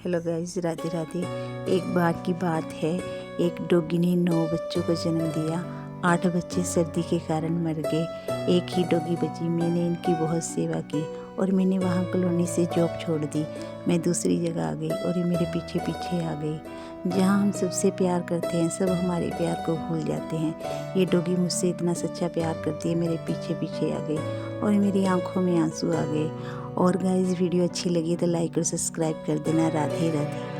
Hello guys, Radhe Radhe. एक बार की बात है, एक डॉगी ने 9 बच्चों को जन्म दिया। 8 बच्चे सर्दी के कारण मर गए। एक ही डॉगी बची। मैंने इनकी बहुत सेवा की और मैंने वहाँ कॉलोनी से जॉब छोड़ दी। मैं दूसरी जगह आ गई और ये मेरे पीछे पीछे आ गई। जहाँ हम सबसे प्यार करते हैं, सब हमारे प्यार को भूल जाते हैं। ये डॉगी मुझसे इतना सच्चा प्यार करती है, मेरे पीछे पीछे आ गई और मेरी आंखों में आंसू आ गए। और गाइस, वीडियो अच्छी लगी तो लाइक और सब्सक्राइब कर देना। राधे राधे।